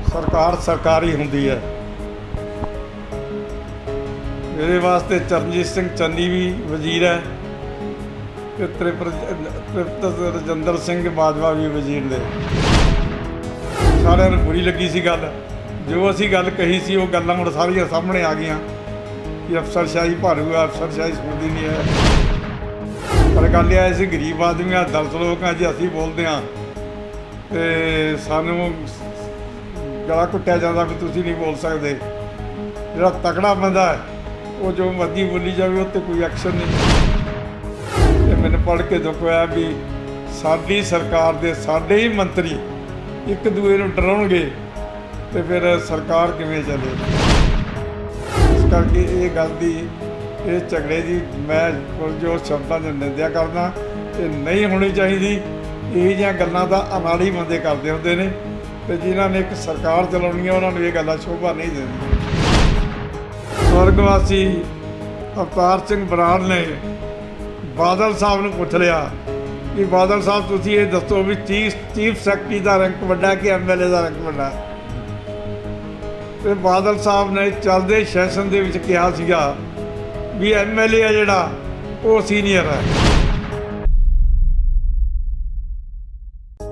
सरकार सरकारी होंदी है। मेरे वास्ते चरणजीत सिंह चन्नी भी वजीर है ते तृप्त रजिंदर सिंह बाजवा भी वजीर ने। सारिਆਂ ਨੂੰ बुरी लगी सी गल, जो असी गल कही सी वो गल्लां हुण सारियां सामने आ गईयां कि अफसरशाही भारू है, अफसरशाही सुनदी नहीं है। पर गल ये असीं गरीब आदमी आ, दलित लोग आ, जे असीं बोलदे आ ते सानूं गला घुट्टिया जाता भी तुसीं नहीं बोल सकते। जिहड़ा तगड़ा बंदा है वो जो मर्जी बोली जाए उत्ते कोई एक्शन नहीं। ते मैनूं पढ़ के दुख होया भी साडी सरकार दे साडे ही मंत्री एक दूए नूं डराउणगे ते फिर सरकार किवें चलेगी। इस करके ये गल दी ये झगड़े की मैं जो शब्दां च निंदिया करदा, ये नहीं होनी चाहिए। ਇਹੋ ਜਿਹੀਆਂ ਗੱਲਾਂ ਦਾ ਅਨਾੜੀ ਬੰਦੇ ਕਰਦੇ ਹੁੰਦੇ ਨੇ ਤੇ ਜਿਨ੍ਹਾਂ ਨੇ ਇੱਕ ਸਰਕਾਰ ਚਲਾਉਣੀ ਹੈ ਉਹਨਾਂ ਨੂੰ ਇਹ ਗੱਲਾਂ ਸ਼ੋਭਾ ਨਹੀਂ ਦਿੰਦੀਆਂ। ਸਵਰਗਵਾਸੀ ਅਵਤਾਰ ਸਿੰਘ ਬਰਾੜ ਨੇ ਬਾਦਲ ਸਾਹਿਬ ਨੂੰ ਪੁੱਛ ਲਿਆ ਕਿ ਬਾਦਲ ਸਾਹਿਬ ਤੁਸੀਂ ਇਹ ਦੱਸੋ ਵੀ ਚੀਫ ਸੈਕਟਰੀ ਦਾ ਰੈਂਕ ਵੱਡਾ ਕਿ ਐਮਐਲਏ ਦਾ ਰੈਂਕ ਵੱਡਾ? ਤੇ ਬਾਦਲ ਸਾਹਿਬ ਨੇ ਚੱਲਦੇ ਸੈਸ਼ਨ ਦੇ ਵਿੱਚ ਕਿਹਾ ਸੀਗਾ ਵੀ ਐਮਐਲਏ ਆ ਜਿਹੜਾ ਉਹ ਸੀਨੀਅਰ ਹੈ।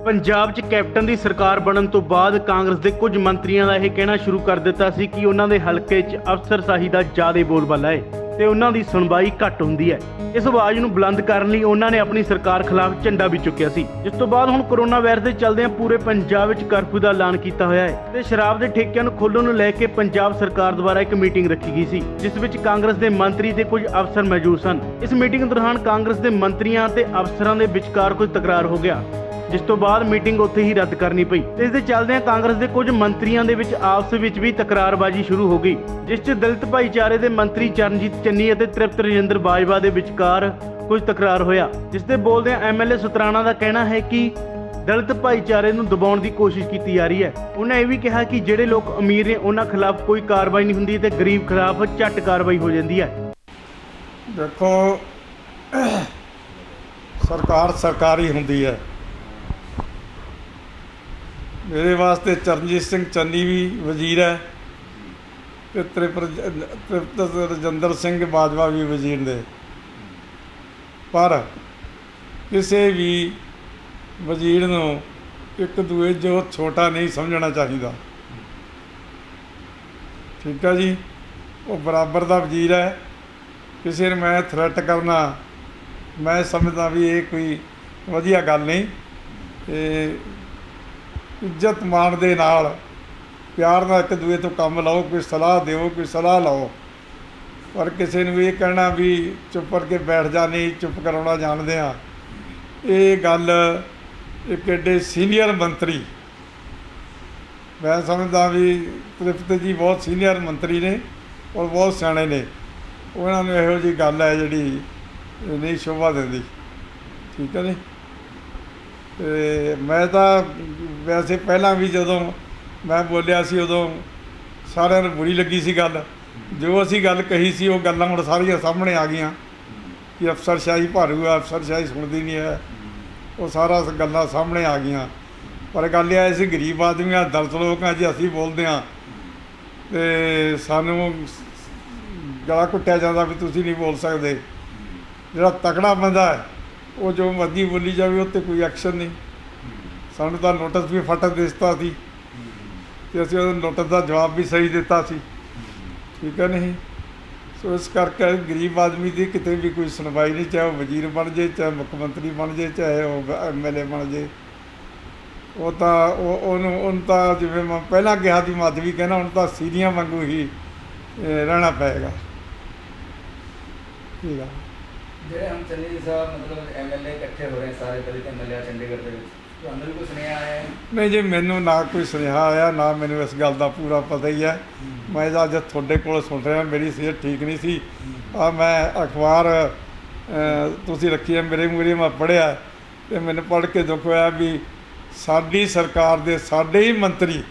ਪੰਜਾਬ 'ਚ ਕੈਪਟਨ ਦੀ ਸਰਕਾਰ ਬਣਨ ਤੋਂ ਬਾਅਦ ਕਾਂਗਰਸ ਦੇ ਕੁਝ ਮੰਤਰੀਆਂ ਦਾ ਇਹ ਕਹਿਣਾ ਸ਼ੁਰੂ ਕਰ ਦਿੱਤਾ ਸੀ ਕਿ ਉਹਨਾਂ ਦੇ ਹਲਕੇ 'ਚ ਅਫਸਰਸ਼ਾਹੀ ਦਾ ਜ਼ਿਆਦਾ ਬੋਲਬਾਲਾ ਹੈ ਤੇ ਉਹਨਾਂ ਦੀ ਸੁਣਵਾਈ ਘੱਟ ਹੁੰਦੀ ਹੈ। ਇਸ ਆਵਾਜ਼ ਨੂੰ ਬੁਲੰਦ ਕਰਨ ਲਈ ਉਹਨਾਂ ਨੇ ਆਪਣੀ ਸਰਕਾਰ ਖਿਲਾਫ ਝੰਡਾ ਵੀ ਚੁੱਕਿਆ ਸੀ, ਜਿਸ ਤੋਂ ਬਾਅਦ ਹੁਣ ਕੋਰੋਨਾ ਵਾਇਰਸ ਦੇ ਚੱਲਦਿਆਂ ਪੂਰੇ ਪੰਜਾਬ ਵਿੱਚ ਕਰਫਿਊ ਦਾ ਐਲਾਨ ਕੀਤਾ ਹੋਇਆ ਹੈ ਤੇ ਸ਼ਰਾਬ ਦੇ ਠੇਕਿਆਂ ਨੂੰ ਖੋਲ੍ਹਣ ਨੂੰ ਲੈ ਕੇ ਪੰਜਾਬ ਸਰਕਾਰ ਦੁਆਰਾ ਇੱਕ ਮੀਟਿੰਗ ਰੱਖੀ ਗਈ ਸੀ, ਜਿਸ ਵਿੱਚ ਕਾਂਗਰਸ ਦੇ ਮੰਤਰੀ ਤੇ ਕੁਝ ਅਫਸਰ ਮੌਜੂਦ ਸਨ। ਇਸ ਮੀਟਿੰਗ ਦੌਰਾਨ ਕਾਂਗਰਸ ਦੇ ਮੰਤਰੀਆਂ ਤੇ ਅਫਸਰਾਂ ਦੇ ਵਿਚਕਾਰ ਕੁਝ ਤਕਰਾਰ ਹੋ ਗਿਆ, ਜਿਸ ਤੋਂ ਬਾਅਦ ਮੀਟਿੰਗ ਉੱਥੇ ਹੀ ਰੱਦ ਕਰਨੀ ਪਈ। ਇਸ ਦੇ ਚੱਲਦਿਆਂ ਕਾਂਗਰਸ ਦੇ ਕੁਝ ਮੰਤਰੀਆਂ ਦੇ ਵਿੱਚ ਆਪਸ ਵਿੱਚ ਵੀ ਤਕਰਾਰਬਾਜ਼ੀ ਸ਼ੁਰੂ ਹੋ ਗਈ, ਜਿਸ 'ਚ ਦਲਿਤ ਭਾਈਚਾਰੇ ਦੇ ਮੰਤਰੀ ਚਰਨਜੀਤ ਚੰਨੀ ਅਤੇ ਤ੍ਰਿਪਤ ਰਜਿੰਦਰ ਬਾਜਵਾ ਦੇ ਵਿਚਕਾਰ ਕੁਝ ਤਕਰਾਰ ਹੋਇਆ, ਜਿਸ ਦੇ ਬੋਲਦਿਆਂ ਐਮਐਲਏ ਸੁਤਰਾਣਾ ਦਾ ਕਹਿਣਾ ਹੈ ਕਿ ਦਲਿਤ ਭਾਈਚਾਰੇ ਨੂੰ ਦਬਾਉਣ ਦੀ ਕੋਸ਼ਿਸ਼ ਕੀਤੀ ਜਾ ਰਹੀ ਹੈ। ਉਹਨਾਂ ਇਹ ਵੀ ਕਿਹਾ ਕਿ ਜਿਹੜੇ ਲੋਕ ਅਮੀਰ ਨੇ ਉਹਨਾਂ ਖਿਲਾਫ ਕੋਈ ਕਾਰਵਾਈ ਨਹੀਂ ਹੁੰਦੀ ਤੇ ਗਰੀਬ ਖਿਲਾਫ ਝੱਟ ਕਾਰਵਾਈ ਹੋ ਜਾਂਦੀ ਹੈ। ਦੇਖੋ ਸਰਕਾਰ ਸਰਕਾਰੀ ਹੁੰਦੀ ਹੈ। मेरे वास्ते चरणजीत सिंह चन्नी भी वजीर है ते तृप्त रजिंदर सिंह बाजवा भी वजीर ने। पर किसी भी वजीर नूं एक दूए जो छोटा नहीं समझना चाहिए। ठीक है जी, वो बराबर का वजीर है। किसी ने मैं थ्रैट करना मैं समझदा भी ये कोई वधिया गल नहीं। ਇੱਜ਼ਤ ਮਾਣ ਦੇ ਨਾਲ ਪਿਆਰ ਨਾਲ ਇੱਕ ਦੂਏ ਤੋਂ ਕੰਮ ਲਓ, ਕੋਈ ਸਲਾਹ ਦਿਓ, ਕੋਈ ਸਲਾਹ ਲਓ। ਪਰ ਕਿਸੇ ਨੂੰ ਇਹ ਕਹਿਣਾ ਵੀ ਚੁੱਪ ਕਰਕੇ ਬੈਠ ਜਾ, ਨਹੀਂ ਚੁੱਪ ਕਰਾਉਣਾ ਜਾਣਦੇ ਆ, ਇਹ ਗੱਲ ਇੱਕ ਐਡੇ ਸੀਨੀਅਰ ਮੰਤਰੀ, ਮੈਂ ਸਮਝਦਾ ਵੀ ਤ੍ਰਿਪਤ ਜੀ ਬਹੁਤ ਸੀਨੀਅਰ ਮੰਤਰੀ ਨੇ ਔਰ ਬਹੁਤ ਸਿਆਣੇ ਨੇ, ਉਹਨਾਂ ਨੂੰ ਇਹੋ ਜਿਹੀ ਗੱਲ ਹੈ ਜਿਹੜੀ ਨਹੀਂ ਸ਼ੋਭਾ ਦਿੰਦੀ। ਠੀਕ ਹੈ ਜੀ। मैं तो वैसे पहला भी जो मैं बोलिया सी उदों सारिਆਂ ਨੂੰ बुरी लगी सी गल, जो असी गल कही सी वो गल्लां हुण सारियां सामने आ गईयां कि अफसरशाही भारू है, अफसरशाही सुनदी नहीं है, वो सारा गल्लां सामने आ गईयां। पर गल ये असीं गरीब आदमी आ, दलित लोग आ, जे असीं बोलदे आ ते सानूं गला घुट्टिया जाता भी तुसीं नहीं बोल सकते। जिहड़ा तगड़ा बंदा है वो जो मर्जी बोली जाए उत्ते कोई एक्शन नहीं। सानूं तां नोटिस भी फट दिता सी ते असीं उहदे नोटिस का जवाब भी सही दिता सी। ठीक है नहीं। सो इस करके गरीब आदमी की किते भी कोई सुनवाई नहीं, चाहे वो वजीर बन जाए, चाहे मुख मंत्री बन जाए, चाहे वो एमएलए बन जाए। वो तो जिवें मैं पहला कहा सी, मैं अज भी कहना हुण तां सीरियां वांगू ही रहना पेगा। ठीक है। ਜਿਹੜੇ ਹੁਣ ਚੰਨੀ ਸਾਹਿਬ ਮਤਲਬ ਐਮਐਲਏ ਇਕੱਠੇ ਹੋ ਰਹੇ ਸਾਰੇ ਦਲਿਤ ਐਮਐਲਏ ਚੰਡੀਗੜ੍ਹ ਦੇ ਵਿੱਚ, ਤੁਹਾਨੂੰ ਵੀ ਕੋਈ ਸੁਨੇਹਾ ਆਇਆ? ਨਹੀਂ ਜੀ, ਮੈਨੂੰ ਨਾ ਕੋਈ ਸੁਨੇਹਾ ਆਇਆ, ਨਾ ਮੈਨੂੰ ਇਸ ਗੱਲ ਦਾ ਪੂਰਾ ਪਤਾ ਹੀ ਹੈ। ਮੈਂ ਤਾਂ ਅੱਜ ਤੁਹਾਡੇ ਕੋਲ ਸੁਣ ਰਿਹਾ, ਮੇਰੀ ਸਿਹਤ ਠੀਕ ਨਹੀਂ ਸੀ। ਮੈਂ ਅਖਬਾਰ ਤੁਸੀਂ ਰੱਖੀ ਹੈ ਮੇਰੇ ਮੂਹਰੇ, ਮੈਂ ਪੜ੍ਹਿਆ ਅਤੇ ਮੈਨੂੰ ਪੜ੍ਹ ਕੇ ਦੁੱਖ ਹੋਇਆ ਵੀ ਸਾਡੀ ਸਰਕਾਰ ਦੇ ਸਾਡੇ ਹੀ ਮੰਤਰੀ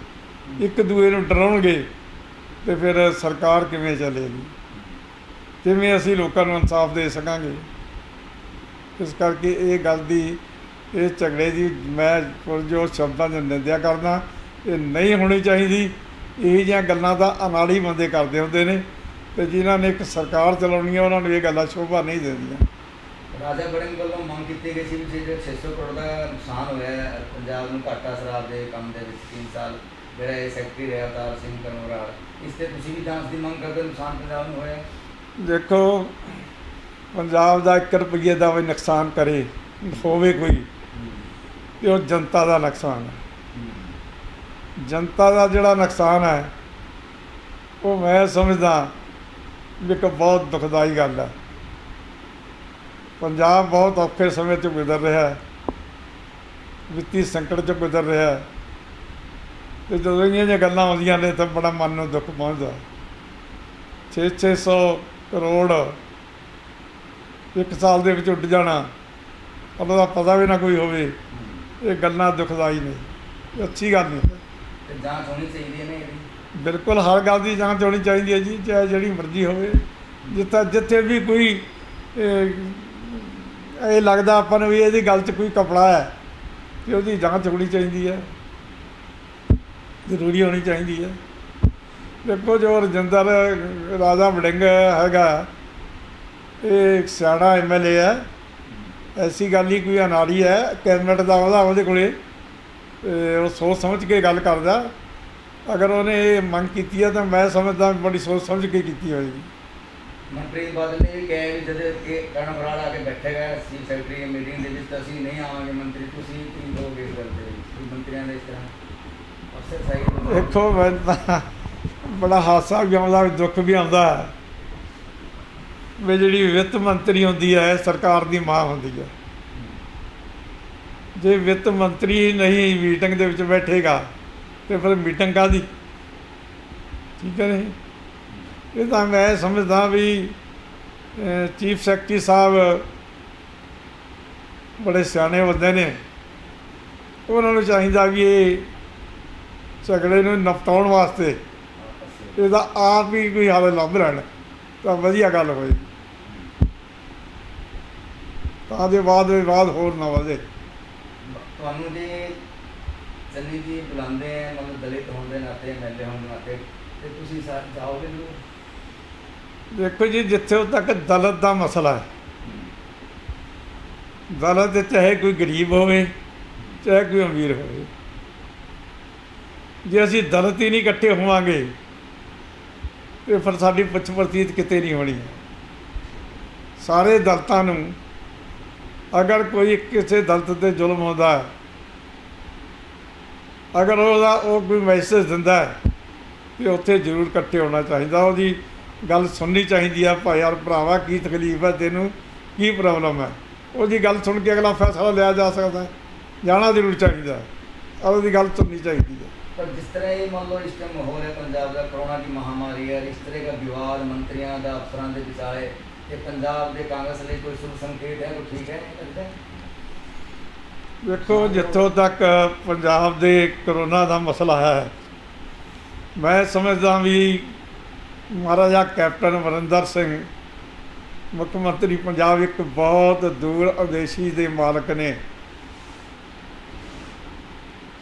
ਇੱਕ ਦੂਏ ਨੂੰ ਡਰਾਉਣਗੇ ਅਤੇ ਫਿਰ ਸਰਕਾਰ ਕਿਵੇਂ ਚੱਲੇਗੀ, ਕਿਵੇਂ ਅਸੀਂ ਲੋਕਾਂ ਨੂੰ ਇਨਸਾਫ ਦੇ ਸਕਾਂਗੇ। ਇਸ ਕਰਕੇ ਇਹ ਗੱਲ ਦੀ ਇਹ झगड़े की मैं जो शब्दों में निंदिया करना, ਇਹ ਨਹੀਂ ਹੋਣੀ ਚਾਹੀਦੀ। ਇਹ ਜਿਹੀਆਂ ਗੱਲਾਂ ਤਾਂ ਅਨਾੜੀ ਬੰਦੇ ਕਰਦੇ ਹੁੰਦੇ ਨੇ, ਤੇ ਜਿਨ੍ਹਾਂ ਨੇ ਇੱਕ ਸਰਕਾਰ ਚਲਾਉਣੀ ਹੈ ਉਹਨਾਂ ਨੂੰ ਇਹ ਗੱਲਾਂ ਸ਼ੋਭਾ ਨਹੀਂ ਦਿੰਦੀਆਂ। ਰਾਜਾ ਵੜਿੰਗ ਵੱਲੋਂ ਮੰਗ ਕੀਤੀ ਗਈ ਸੀ ਵੀ ਜਿਹੜਾ 600 ਕਰੋੜ ਦਾ ਨੁਕਸਾਨ ਹੋਇਆ ਹੈ ਪੰਜਾਬ ਨੂੰ ਘਾਟਾ ਸ਼ਰਾਬ ਦੇ ਕੰਮ ਦੇ ਵਿੱਚ 3 ਸਾਲ, ਜਿਹੜਾ ਇਹ ਸੈਕਟਰੀ ਰਿਹਾ ਅਵਤਾਰ ਸਿੰਘ ਕਰਨੋਰਾਲ, ਇਸ ਤੇ ਤੁਸੀਂ ਵੀ ਜਾਂਚ ਦੀ ਮੰਗ ਕਰਦੇ ਹੋ? ਨੁਕਸਾਨ ਪੰਜਾਬ ਨੂੰ ਹੋਇਆ? ਦੇਖੋ, ਪੰਜਾਬ ਦਾ 1 ਰੁਪਈਏ ਦਾ ਵੀ ਨੁਕਸਾਨ ਕਰੇ ਹੋਵੇ ਕੋਈ, ਤੇ ਉਹ ਜਨਤਾ ਦਾ ਨੁਕਸਾਨ ਹੈ। ਜਨਤਾ ਦਾ ਜਿਹੜਾ ਨੁਕਸਾਨ ਹੈ ਉਹ ਮੈਂ ਸਮਝਦਾ ਵੀ ਇੱਕ ਬਹੁਤ ਦੁਖਦਾਈ ਗੱਲ ਹੈ। ਪੰਜਾਬ ਬਹੁਤ ਔਖੇ ਸਮੇਂ 'ਚ ਗੁਜ਼ਰ ਰਿਹਾ ਹੈ, ਵਿੱਤੀ ਸੰਕਟ 'ਚ ਗੁਜ਼ਰ ਰਿਹਾ ਹੈ, ਅਤੇ ਜਦੋਂ ਇਹੀਆਂ ਜਿਹੀਆਂ ਗੱਲਾਂ ਆਉਂਦੀਆਂ ਨੇ ਤਾਂ ਬੜਾ ਮਨ ਨੂੰ ਦੁੱਖ ਪਹੁੰਚਦਾ। 600 ਕਰੋੜ ਇੱਕ ਸਾਲ ਦੇ ਵਿੱਚ ਉੱਡ ਜਾਣਾ, ਉਹਨਾਂ ਦਾ ਪਤਾ ਵੀ ਨਾ ਕੋਈ ਹੋਵੇ, ਇਹ ਗੱਲਾਂ ਦੁਖਦਾਈ ਨੇ, ਇਹ ਅੱਛੀ ਗੱਲ ਨਹੀਂ। ਤੇ ਜਾਂਚ ਹੋਣੀ ਚਾਹੀਦੀ ਹੈ ਨਾ ਇਹਦੀ? ਬਿਲਕੁਲ ਹਰ ਗੱਲ ਦੀ ਜਾਂਚ ਹੋਣੀ ਚਾਹੀਦੀ ਹੈ ਜੀ, ਚਾਹੇ ਜਿਹੜੀ ਮਰਜ਼ੀ ਹੋਵੇ। ਜਿੱਥੇ ਵੀ ਕੋਈ ਇਹ ਲੱਗਦਾ ਆਪਾਂ ਨੂੰ ਵੀ ਇਹਦੀ ਗੱਲ 'ਚ ਕੋਈ ਕਪੜਾ ਹੈ, ਤੇ ਉਹਦੀ ਜਾਂਚ ਹੋਣੀ ਚਾਹੀਦੀ ਹੈ, ਜ਼ਰੂਰੀ ਹੋਣੀ ਚਾਹੀਦੀ ਹੈ। ਦੇਖੋ, ਜੋ ਰਜਿੰਦਰ ਰਾਜਾ ਵੜਿੰਗ ਹੈਗਾ, ਇਹ ਇੱਕ ਸਿਆਣਾ MLA ਹੈ, ਐਸੀ ਗੱਲ ਹੀ ਕੋਈ ਅਨਾੜੀ ਹੈ। ਕੈਬਨਿਟ ਦਾ ਉਹਦੇ ਕੋਲੇ, ਉਹ ਸੋਚ ਸਮਝ ਕੇ ਗੱਲ ਕਰਦਾ। ਅਗਰ ਉਹਨੇ ਇਹ ਮੰਗ ਕੀਤੀ ਹੈ ਤਾਂ ਮੈਂ ਸਮਝਦਾ ਬੜੀ ਸੋਚ ਸਮਝ ਕੇ ਕੀਤੀ ਹੋਏਗੀ। ਮੰਤਰੀ ਬਾਦਲ ਨੇ ਇਹ ਕਿਹਾ ਵੀ ਜਦ ਇਹ ਕਰਨੋਰਾਲ ਆ ਕੇ ਬੈਠੇਗਾ ਚੀਫ ਸੈਕਟਰੀ ਦੀ ਮੀਟਿੰਗ ਦੇ ਵਿੱਚ ਤਾਂ ਅਸੀਂ ਨਹੀਂ ਆਵਾਂਗੇ ਮੰਤਰੀ, ਤੁਸੀਂ ਕੀ ਕਹੋਗੇ ਇਸ ਗੱਲ 'ਤੇ? ਮੰਤਰੀਆਂ ਦੇ ਇਸ ਤਰ੍ਹਾਂ ਅਫਸਰ ਸਾਹਿਬ ਦੇਖੋ, ਮੈਨੂੰ ਤਾਂ ਬੜਾ ਹਾਸਾ ਵੀ ਆਉਂਦਾ, ਦੁੱਖ ਵੀ ਆਉਂਦਾ ਵੀ ਜਿਹੜੀ ਵਿੱਤ ਮੰਤਰੀ ਹੁੰਦੀ ਹੈ ਸਰਕਾਰ ਦੀ ਮਾਂ ਹੁੰਦੀ ਹੈ। ਜੇ ਵਿੱਤ ਮੰਤਰੀ ਨਹੀਂ ਮੀਟਿੰਗ ਦੇ ਵਿੱਚ ਬੈਠੇਗਾ ਤੇ ਫਿਰ ਮੀਟਿੰਗ ਕਾਹਦੀ? ਠੀਕ ਹੈ ਨਹੀਂ? ਇਹ ਤਾਂ ਮੈਂ ਸਮਝਦਾ ਵੀ ਚੀਫ ਸੈਕਟਰੀ ਸਾਹਿਬ ਬੜੇ ਸਿਆਣੇ ਬੰਦੇ ਨੇ, ਉਹਨਾਂ ਨੂੰ ਚਾਹੀਦਾ ਵੀ ਇਹ ਝਗੜੇ ਨੂੰ ਨਿਪਟਾਉਣ ਵਾਸਤੇ ਇਹਦਾ ਆਪ ਹੀ ਕੋਈ ਹੱਲ ਲੱਭ ਲੈਣ ਤਾਂ ਵਧੀਆ ਗੱਲ ਹੋਏਗੀ, ਤਾਂ ਦੇ ਬਾਅਦ ਵਿਵਾਦ ਹੋਰ ਨਾ ਵਧੇ। ਤੁਹਾਨੂੰ ਜੀ ਚੰਨੀ ਜੀ ਬੁਲਾਉਂਦੇ ਹੈ, ਮਤਲਬ ਦਲਿਤ ਹੋਣ ਦੇ ਨਾਤੇ, MLA ਹੋਣ ਦੇ ਨਾਤੇ, ਤੇ ਤੁਸੀਂ ਜਾਓਗੇ ਜ਼ਰੂਰ? ਦੇਖੋ ਜੀ, ਜਿੱਥੇ ਤੱਕ ਦਲਿਤ ਦਾ ਮਸਲਾ ਹੈ, ਦਲਿਤ ਚਾਹੇ ਕੋਈ ਗਰੀਬ ਹੋਵੇ ਚਾਹੇ ਕੋਈ ਅਮੀਰ ਹੋਵੇ, ਜੇ ਅਸੀਂ ਦਲਿਤ ਹੀ ਨਹੀਂ ਇਕੱਠੇ ਹੋਵਾਂਗੇ ਤੇ ਫਿਰ ਸਾਡੀ ਪੁੱਛ ਪ੍ਰਤੀਤ ਕਿਤੇ ਨਹੀਂ ਹੋਣੀ। ਸਾਰੇ ਦਲਿਤਾਂ ਨੂੰ ਅਗਰ ਕੋਈ ਕਿਸੇ ਦਲਿਤ 'ਤੇ ਜ਼ੁਲਮ ਹੁੰਦਾ ਹੈ, ਅਗਰ ਉਹ ਕੋਈ ਮੈਸੇਜ ਦਿੰਦਾ ਹੈ ਤੇ ਉੱਥੇ ਜ਼ਰੂਰ ਇਕੱਠੇ ਹੋਣਾ ਚਾਹੀਦਾ, ਉਹਦੀ ਗੱਲ ਸੁਣਨੀ ਚਾਹੀਦੀ ਆ। ਭਾਈ ਯਾਰ ਭਰਾਵਾ, ਕੀ ਤਕਲੀਫ ਹੈ ਤੈਨੂੰ, ਕੀ ਪ੍ਰੋਬਲਮ ਹੈ, ਉਹਦੀ ਗੱਲ ਸੁਣ ਕੇ ਅਗਲਾ ਫੈਸਲਾ ਲਿਆ ਜਾ ਸਕਦਾ ਹੈ। ਜਾਣਾ ਜ਼ਰੂਰ ਚਾਹੀਦਾ, ਉਹਦੀ ਗੱਲ ਸੁਣਨੀ ਚਾਹੀਦੀ ਹੈ। पर जिस तरह ये मान लो इस टाइम माहौल है पंजाब का, कोरोना की महामारी है, इस तरह का विवाद मंत्रियों का अफसरों के विचाले, ये पंजाब के कांग्रेस लिए कोई शुभ संकेत है, कोई ठीक है नहीं लगता? ਦੇਖੋ, ਜਿੱਥੋਂ ਤੱਕ ਪੰਜਾਬ ਦੇ ਕਰੋਨਾ ਦਾ ਮਸਲਾ ਹੈ, ਮੈਂ ਸਮਝਦਾ ਵੀ ਮਹਾਰਾਜਾ ਕੈਪਟਨ ਅਮਰਿੰਦਰ ਸਿੰਘ ਮੁੱਖ ਮੰਤਰੀ ਪੰਜਾਬ ਇੱਕ ਬਹੁਤ ਦੂਰ ਅੰਦੇਸ਼ੀ ਦੇ ਮਾਲਕ ਨੇ।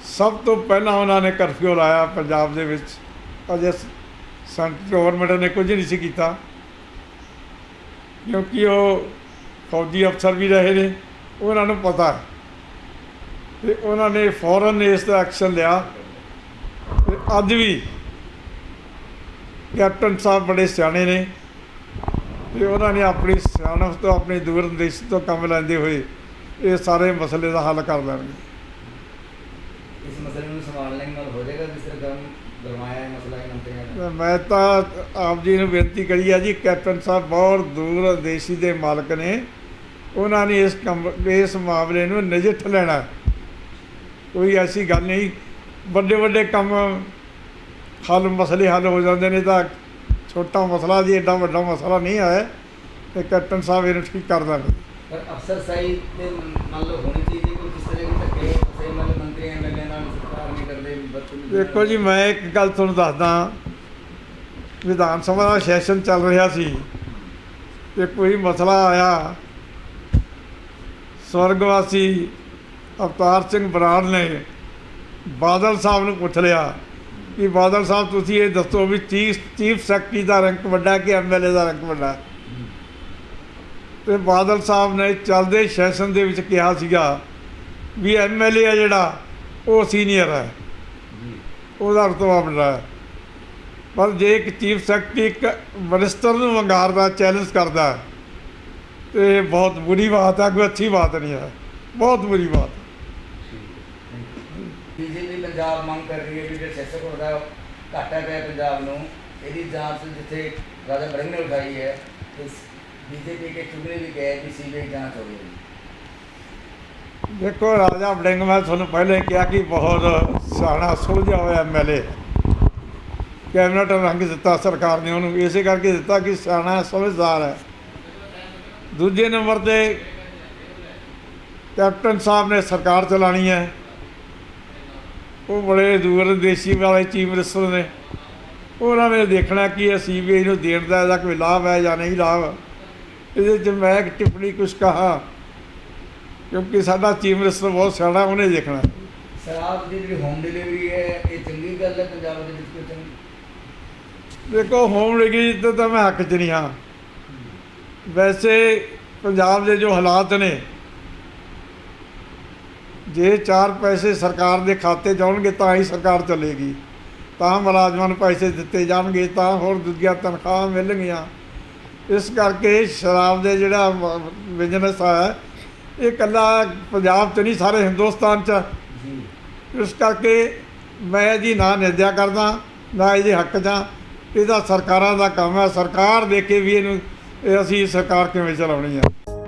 ਸਭ ਤੋਂ ਪਹਿਲਾਂ ਉਹਨਾਂ ਨੇ ਕਰਫਿਊ ਲਾਇਆ ਪੰਜਾਬ ਦੇ ਵਿੱਚ, ਅਜੇ ਸੈਂਟਰ ਗੌਰਮੈਂਟ ਨੇ ਕੁਝ ਨਹੀਂ ਸੀ ਕੀਤਾ, ਕਿਉਂਕਿ ਉਹ ਫੌਜੀ ਅਫਸਰ ਵੀ ਰਹੇ ਨੇ, ਉਹਨਾਂ ਨੂੰ ਪਤਾ, ਅਤੇ ਉਹਨਾਂ ਨੇ ਫੌਰਨ ਇਸ ਦਾ ਐਕਸ਼ਨ ਲਿਆ। ਅਤੇ ਅੱਜ ਵੀ ਕੈਪਟਨ ਸਾਹਿਬ ਬੜੇ ਸਿਆਣੇ ਨੇ, ਅਤੇ ਉਹਨਾਂ ਨੇ ਆਪਣੀ ਸਿਆਣਪ ਤੋਂ, ਆਪਣੀ ਦੂਰਅੰਦੇਸ਼ੀ ਤੋਂ ਕੰਮ ਲੈਂਦੇ ਹੋਏ ਇਹ ਸਾਰੇ ਮਸਲੇ ਦਾ ਹੱਲ ਕਰ ਲੈਣਗੇ। इस मसले में संभालने में हो जाएगा, जिस तरह गरमाया है मसला है मंत्रियों का? ਮੈਂ ਤਾਂ ਆਪ ਜੀ ਨੂੰ ਬੇਨਤੀ ਕਰੀ ਆ ਜੀ, ਕੈਪਟਨ ਸਾਹਿਬ ਬਹੁਤ ਦੂਰ ਅੰਦੇਸ਼ੀ ਦੇ ਮਾਲਕ ਨੇ, ਉਹਨਾਂ ਨੇ ਇਸ ਮਾਮਲੇ ਨੂੰ ਨਜਿੱਠ ਲੈਣਾ। ਕੋਈ ਐਸੀ ਗੱਲ ਨਹੀਂ, ਵੱਡੇ ਵੱਡੇ ਕੰਮ ਮਸਲੇ ਹੱਲ ਹੋ ਜਾਂਦੇ ਨੇ, ਤਾਂ ਛੋਟਾ ਮਸਲਾ ਜੀ ਐਡਾ ਵੱਡਾ ਮਸਲਾ ਨਹੀਂ ਆਇਆ, ਅਤੇ ਕੈਪਟਨ ਸਾਹਿਬ ਇਹਨੂੰ ਠੀਕ ਕਰ ਦੇਣਗੇ। पर अफसर सही मान लो होनी चाहिए कोई, किस तरह की धक्के सही मतलब मंत्री MLA नाल सरकार नहीं करते? ਦੇਖੋ ਜੀ, ਮੈਂ ਇੱਕ ਗੱਲ ਤੁਹਾਨੂੰ ਦੱਸਦਾ, ਵਿਧਾਨ ਸਭਾ ਦਾ ਸੈਸ਼ਨ ਚੱਲ ਰਿਹਾ ਸੀ ਅਤੇ ਕੋਈ ਮਸਲਾ ਆਇਆ, ਸਵਰਗਵਾਸੀ ਅਵਤਾਰ ਸਿੰਘ ਬਰਾੜ ਨੇ ਬਾਦਲ ਸਾਹਿਬ ਨੂੰ ਪੁੱਛ ਲਿਆ ਕਿ ਬਾਦਲ ਸਾਹਿਬ ਤੁਸੀਂ ਇਹ ਦੱਸੋ ਵੀ ਚੀਫ ਸੈਕਟਰੀ ਦਾ ਰੈਂਕ ਵੱਡਾ ਕਿ ਐਮਐਲਏ ਦਾ ਰੈਂਕ ਵੱਡਾ। ਤੇ ਬਾਦਲ ਸਾਹਿਬ ਨੇ ਚੱਲਦੇ ਸੈਸ਼ਨ ਦੇ ਵਿੱਚ ਕਿਹਾ ਸੀਗਾ ਵੀ ਐਮਐਲਏ ਆ ਜਿਹੜਾ ਉਹ ਸੀਨੀਅਰ ਹੈ, ਉਹਦਾ ਰੁਤਬਾ ਵੱਡਾ ਹੈ। ਪਰ ਜੇ ਇੱਕ ਚੀਫ ਸੈਕਟਰੀ ਇੱਕ ਮਿਨਿਸਟਰ ਨੂੰ ਵੰਗਾਰਦਾ, ਚੈਲੰਜ ਕਰਦਾ ਤੇ ਬਹੁਤ ਬੁਰੀ ਬਾਤ ਹੈ, ਕੋਈ ਅੱਛੀ ਬਾਤ ਨਹੀਂ ਹੈ, ਬਹੁਤ ਬੁਰੀ ਬਾਤ ਹੈ। ਬੀਜੇਪੀ ਪੰਜਾਬ ਮੰਗ ਕਰ ਰਹੀ ਹੈ ਵੀ ਜਿਹੜਾ 600 ਕਰੋੜ ਦਾ ਘਾਟਾ ਪਿਆ ਪੰਜਾਬ ਨੂੰ, ਇਹਦੀ ਜਾਂਚ ਜਿੱਥੇ ਰਾਜਾ ਬੜਿੰਗ ਨੇ ਉਠਾਈ ਹੈ, ਬੀਜੇਪੀ ਕੇ ਚੁਗਲੇ ਵੀ ਗਏ ਕਿ ਸੀਬੀਆਈ ਜਾਂਚ ਹੋਵੇ। ਦੇਖੋ ਰਾਜਾ ਵੜਿੰਗ, ਮੈਂ ਤੁਹਾਨੂੰ ਪਹਿਲੇ ਕਿਹਾ ਕਿ ਬਹੁਤ ਸਿਆਣਾ ਸੁਲਝਿਆ ਹੋਇਆ ਐਮਐਲਏ, ਕੈਬਨਿਟ ਰੰਗ ਦਿੱਤਾ ਸਰਕਾਰ ਨੇ ਉਹਨੂੰ, ਇਸੇ ਕਰਕੇ ਦਿੱਤਾ ਕਿ ਸਿਆਣਾ ਸਮਝਦਾਰ ਹੈ। ਦੂਜੇ ਨੰਬਰ 'ਤੇ ਕੈਪਟਨ ਸਾਹਿਬ ਨੇ ਸਰਕਾਰ ਚਲਾਉਣੀ ਹੈ, ਉਹ ਬੜੇ ਦੂਰਦੇਸ਼ੀ ਵਾਲੇ ਚੀਫ ਮਿਨਿਸਟਰ ਨੇ, ਉਹਨਾਂ ਨੇ ਦੇਖਣਾ ਕਿ ਇਹ ਸੀਬੀਆਈ ਨੂੰ ਦੇਣ ਦਾ ਇਹਦਾ ਕੋਈ ਲਾਭ ਹੈ ਜਾਂ ਨਹੀਂ ਲਾਭ। ਇਹਦੇ 'ਚ ਮੈਂ ਇੱਕ ਟਿੱਪਣੀ ਕੁਛ ਕਹਾ ਕਿਉਂਕਿ ਸਾਡਾ ਚੀਫ ਮਿਨਿਸਟਰ ਬਹੁਤ ਸਿਆਣਾ, ਉਹਨੇ ਦੇਖਣਾ। ਸ਼ਰਾਬ ਦੀ ਜਿਹੜੀ ਹੋਮ ਡਿਲੀਵਰੀ ਹੈ ਇਹ ਚੰਗੀ ਗੱਲ ਹੈ ਪੰਜਾਬ ਦੇ ਵਿੱਚ? ਕੋਈ ਚੰਗੀ ਦੇਖੋ ਹੋਮ ਡਿਲੀਵਰੀ ਤੋਂ ਤਾਂ ਮੈਂ ਹੱਕ 'ਚ ਨਹੀਂ ਹਾਂ। ਵੈਸੇ ਪੰਜਾਬ ਦੇ ਜੋ ਹਾਲਾਤ ਨੇ, ਜੇ 4 ਪੈਸੇ ਸਰਕਾਰ ਦੇ ਖਾਤੇ ਜਾਣਗੇ ਤਾਂ ਹੀ ਸਰਕਾਰ ਚੱਲੇਗੀ, ਤਾਂ ਮੁਲਾਜ਼ਮਾਂ ਨੂੰ ਪੈਸੇ ਦਿੱਤੇ ਜਾਣਗੇ, ਤਾਂ ਹੋਰ ਦੂਜੀਆਂ ਤਨਖਾਹਾਂ ਮਿਲਣਗੀਆਂ। ਇਸ ਕਰਕੇ ਸ਼ਰਾਬ ਦੇ ਜਿਹੜਾ ਬਿਜ਼ਨਸ ਹੈ ਇਹ ਇਕੱਲਾ ਪੰਜਾਬ 'ਚ ਨਹੀਂ, ਸਾਰੇ ਹਿੰਦੁਸਤਾਨ 'ਚ। ਇਸ ਕਰਕੇ ਮੈਂ ਇਹਦੀ ਨਾ ਨਿੰਦਿਆ ਕਰਦਾ, ਨਾ ਇਹਦੇ ਹੱਕ 'ਚ ਹਾਂ। ਇਹਦਾ ਸਰਕਾਰਾਂ ਦਾ ਕੰਮ ਹੈ, ਸਰਕਾਰ ਦੇਖੇ ਵੀ ਇਹਨੂੰ ਅਸੀਂ ਸਰਕਾਰ ਕਿਵੇਂ ਚਲਾਉਣੀ ਹੈ।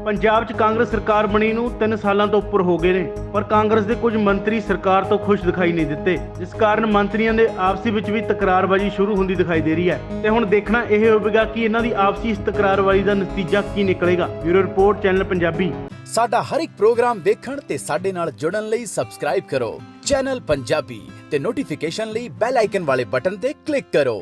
ਪੰਜਾਬ 'ਚ ਕਾਂਗਰਸ ਸਰਕਾਰ ਬਣੀ ਨੂੰ 3 ਸਾਲਾਂ ਤੋਂ ਉੱਪਰ ਹੋ ਗਏ ਨੇ, ਪਰ ਕਾਂਗਰਸ ਦੇ ਕੁਝ ਮੰਤਰੀ ਸਰਕਾਰ ਤੋਂ ਖੁਸ਼ ਦਿਖਾਈ ਨਹੀਂ ਦਿੱਤੇ, ਜਿਸ ਕਾਰਨ ਮੰਤਰੀਆਂ ਦੇ ਆਪਸੀ ਵਿੱਚ ਵੀ ਤਕਰਾਰਬਾਜ਼ੀ ਸ਼ੁਰੂ ਹੁੰਦੀ ਦਿਖਾਈ ਦੇ ਰਹੀ ਹੈ। ਤੇ ਹੁਣ ਦੇਖਣਾ ਇਹ ਹੋਵੇਗਾ ਕਿ ਇਹਨਾਂ ਦੀ ਆਪਸੀ ਇਸ ਤਕਰਾਰਬਾਜ਼ੀ ਦਾ ਨਤੀਜਾ ਕੀ ਨਿਕਲੇਗਾ। Bureau report, channel Punjabi. ਸਾਡਾ ਹਰ ਇੱਕ ਪ੍ਰੋਗਰਾਮ ਦੇਖਣ ਤੇ ਸਾਡੇ ਨਾਲ ਜੁੜਨ ਲਈ ਸਬਸਕ੍ਰਾਈਬ ਕਰੋ ਚੈਨਲ ਪੰਜਾਬੀ ਤੇ ਨੋਟੀਫਿਕੇਸ਼ਨ ਲਈ ਬੈਲ ਆਈਕਨ ਵਾਲੇ ਬਟਨ ਤੇ ਕਲਿੱਕ ਕਰੋ।